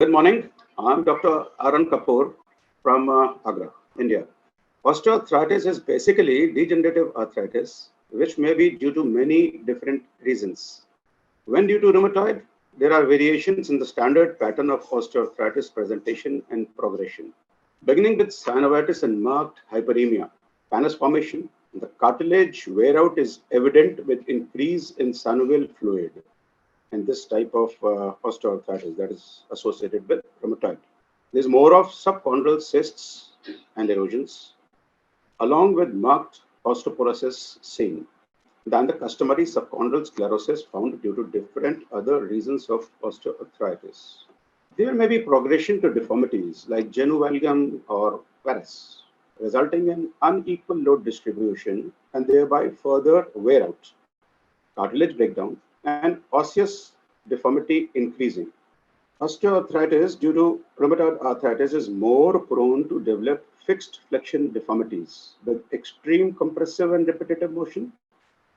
Good morning. I'm Dr. Arun Kapoor from Agra, India. Osteoarthritis is basically degenerative arthritis, which may be due to many different reasons. When due to rheumatoid, there are variations in the standard pattern of osteoarthritis presentation and progression. Beginning with synovitis and marked hyperemia, pannus formation, the cartilage wear out is evident with increase in synovial fluid and this type of osteoarthritis that is associated with rheumatoid. There's more of subchondral cysts and erosions, along with marked osteoporosis seen than the customary subchondral sclerosis found due to different other reasons of osteoarthritis. There may be progression to deformities like genu valgum or varus, resulting in unequal load distribution and thereby further wear out, cartilage breakdown, and osseous deformity increasing. Osteoarthritis due to rheumatoid arthritis is more prone to develop fixed flexion deformities with extreme compressive and repetitive motion.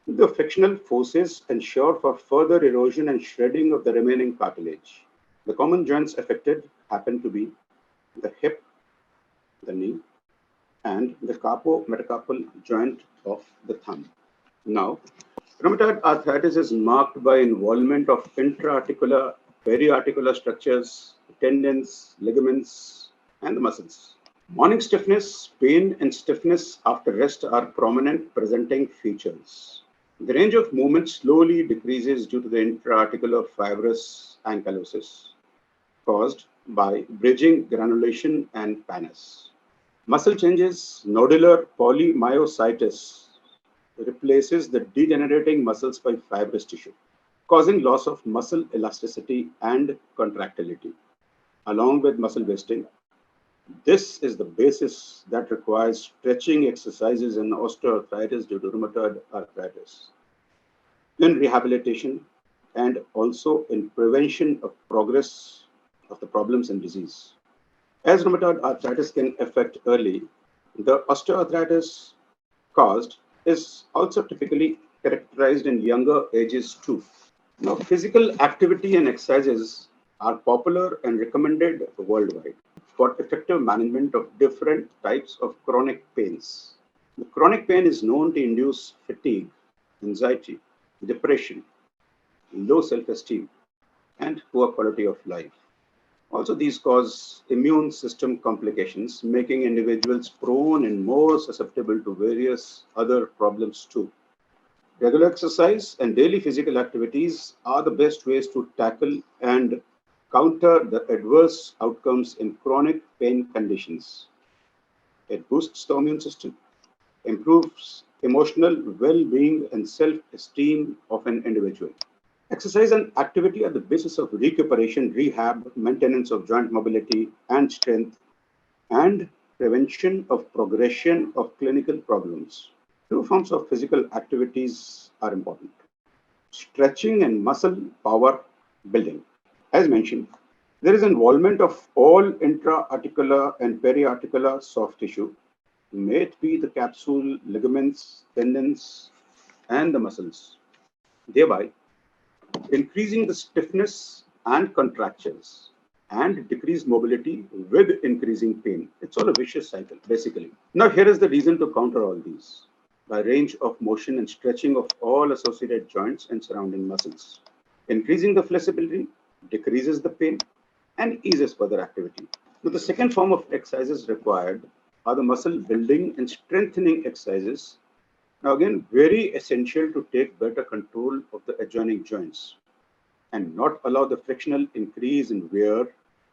The frictional forces ensure for further erosion and shredding of the remaining cartilage. The common joints affected happen to be the hip, the knee, and the carpometacarpal joint of the thumb. Now, rheumatoid arthritis is marked by involvement of intra-articular, periarticular structures, tendons, ligaments, and the muscles. Morning stiffness, pain, and stiffness after rest are prominent presenting features. The range of movement slowly decreases due to the intra-articular fibrous ankylosis caused by bridging granulation and pannus. Muscle changes, nodular polymyositis replaces the degenerating muscles by fibrous tissue, causing loss of muscle elasticity and contractility, along with muscle wasting. This is the basis that requires stretching exercises in osteoarthritis due to rheumatoid arthritis, in rehabilitation, and also in prevention of progress of the problems and disease. As rheumatoid arthritis can affect early, the osteoarthritis caused is also typically characterized in younger ages too. Now, physical activity and exercises are popular and recommended worldwide for effective management of different types of chronic pains. The chronic pain is known to induce fatigue, anxiety, depression, low self-esteem, and poor quality of life. Also, these cause immune system complications, making individuals prone and more susceptible to various other problems too. Regular exercise and daily physical activities are the best ways to tackle and counter the adverse outcomes in chronic pain conditions. It boosts the immune system, improves emotional well-being and self-esteem of an individual. Exercise and activity are the basis of recuperation, rehab, maintenance of joint mobility and strength, and prevention of progression of clinical problems. Two forms of physical activities are important: stretching and muscle power building. As mentioned, there is involvement of all intra-articular and periarticular soft tissue, may it be the capsule, ligaments, tendons, and the muscles, thereby increasing the stiffness and contractures and decreased mobility with increasing pain. It's all a vicious cycle, basically. Now, here is the reason to counter all these by range of motion and stretching of all associated joints and surrounding muscles. Increasing the flexibility decreases the pain and eases further activity. Now, the second form of exercises required are the muscle building and strengthening exercises. Now, again, very essential to take better control of the adjoining joints and not allow the frictional increase in wear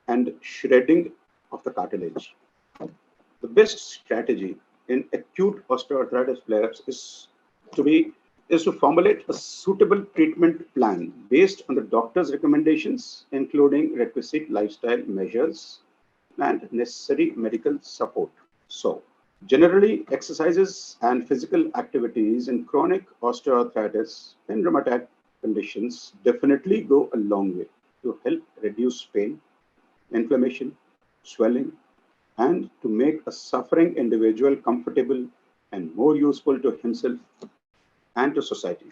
and shredding of the cartilage. The best strategy in acute osteoarthritis flare-ups is to formulate a suitable treatment plan based on the doctor's recommendations, including requisite lifestyle measures and necessary medical support. So, generally, exercises and physical activities in chronic osteoarthritis and rheumatic conditions definitely go a long way to help reduce pain, inflammation, swelling, and to make a suffering individual comfortable and more useful to himself and to society.